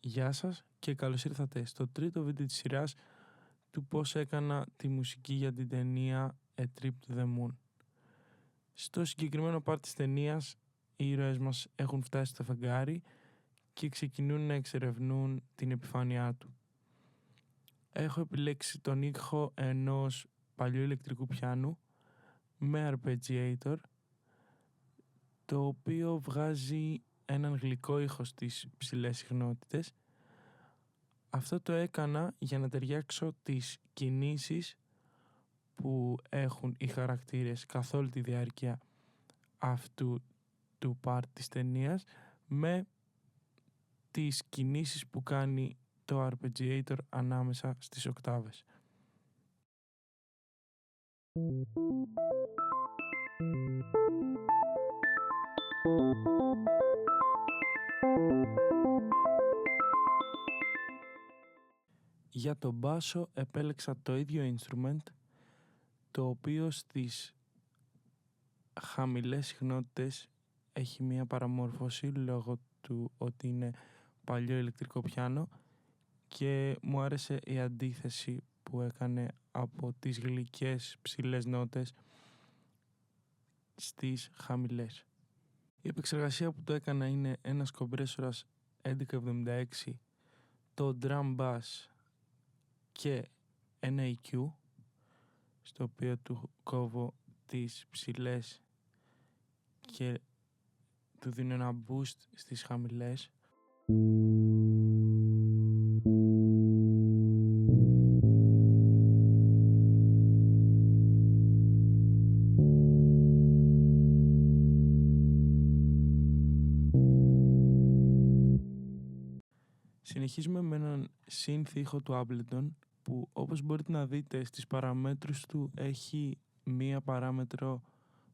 Γεια σας και καλώς ήρθατε στο τρίτο βίντεο της σειράς του πώς έκανα τη μουσική για την ταινία A Trip to the Moon. Στο συγκεκριμένο part της ταινίας, οι ήρωες μας έχουν φτάσει στο φεγγάρι και ξεκινούν να εξερευνούν την επιφάνειά του. Έχω επιλέξει τον ήχο ενός παλιού ηλεκτρικού πιάνου με arpeggiator, το οποίο βγάζει έναν γλυκό ήχο στις ψηλές συχνότητες. Αυτό το έκανα για να ταιριάξω τις κινήσεις που έχουν οι χαρακτήρες καθ' όλη τη διάρκεια αυτού του part της ταινίας με τις κινήσεις που κάνει το arpeggiator ανάμεσα στις οκτάβες. Για τον μπάσο επέλεξα το ίδιο instrument, το οποίο στις χαμηλές συχνότητες έχει μία παραμόρφωση λόγω του ότι είναι παλιό ηλεκτρικό πιάνο και μου άρεσε η αντίθεση που έκανε από τις γλυκές ψηλές νότες στις χαμηλές. Η επεξεργασία που το έκανα είναι ένας κομπρέσορας 1176, το drum bass και ένα EQ, στο οποίο του κόβω τις ψηλές και του δίνω ένα boost στις χαμηλές. Συνεχίζουμε με έναν synth ήχο του Ableton που, όπως μπορείτε να δείτε στις παραμέτρους του, έχει μία παράμετρο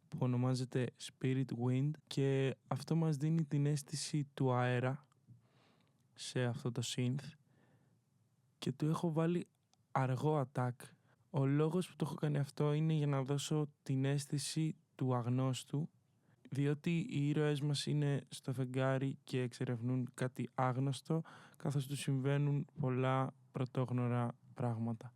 που ονομάζεται Spirit Wind και αυτό μας δίνει την αίσθηση του αέρα σε αυτό το synth και του έχω βάλει αργό attack. Ο λόγος που το έχω κάνει αυτό είναι για να δώσω την αίσθηση του αγνώστου, διότι οι ήρωες μας είναι στο φεγγάρι και εξερευνούν κάτι άγνωστο, καθώς τους συμβαίνουν πολλά πρωτόγνωρα πράγματα.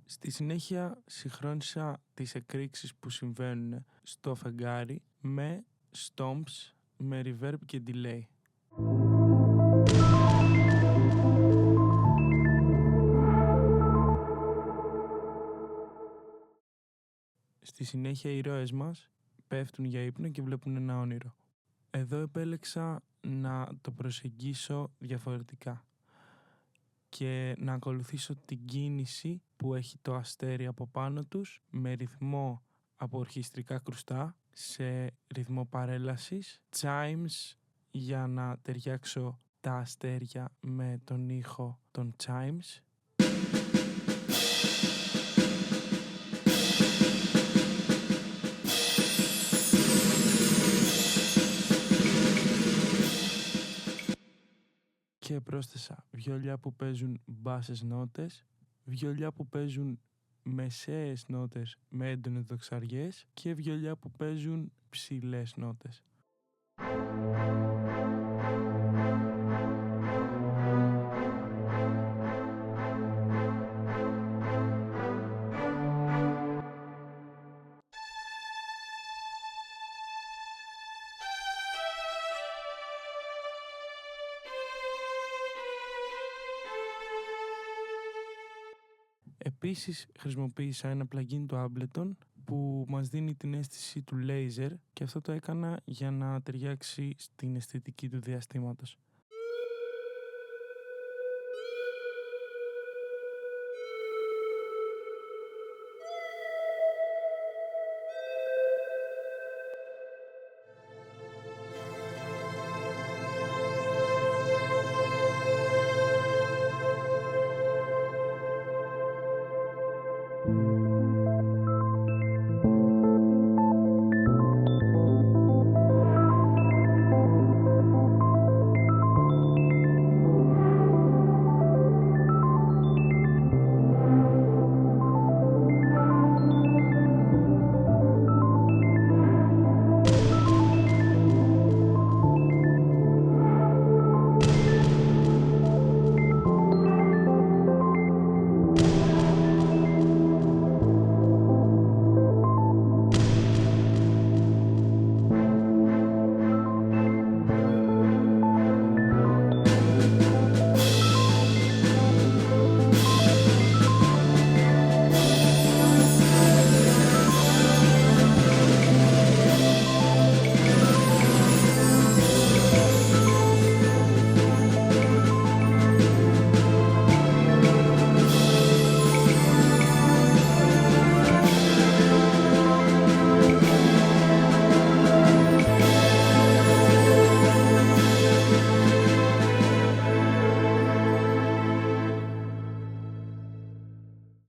Στη συνέχεια συγχρόνισα τις εκρήξεις που συμβαίνουν στο φεγγάρι με stomps, με reverb και delay. Στη συνέχεια οι ήρωες μας πέφτουν για ύπνο και βλέπουν ένα όνειρο. Εδώ επέλεξα να το προσεγγίσω διαφορετικά και να ακολουθήσω την κίνηση που έχει το αστέρι από πάνω τους με ρυθμό από ορχιστρικά κρουστά σε ρυθμό παρέλασης, chimes για να ταιριάξω τα αστέρια με τον ήχο των chimes. Και πρόσθεσα βιολιά που παίζουν μπάσες νότες, βιολιά που παίζουν μεσαίες νότες με έντονες δοξαριές και βιολιά που παίζουν ψηλές νότες. Επίσης χρησιμοποίησα ένα plugin του Ableton που μας δίνει την αίσθηση του laser και αυτό το έκανα για να ταιριάξει στην αισθητική του διαστήματος.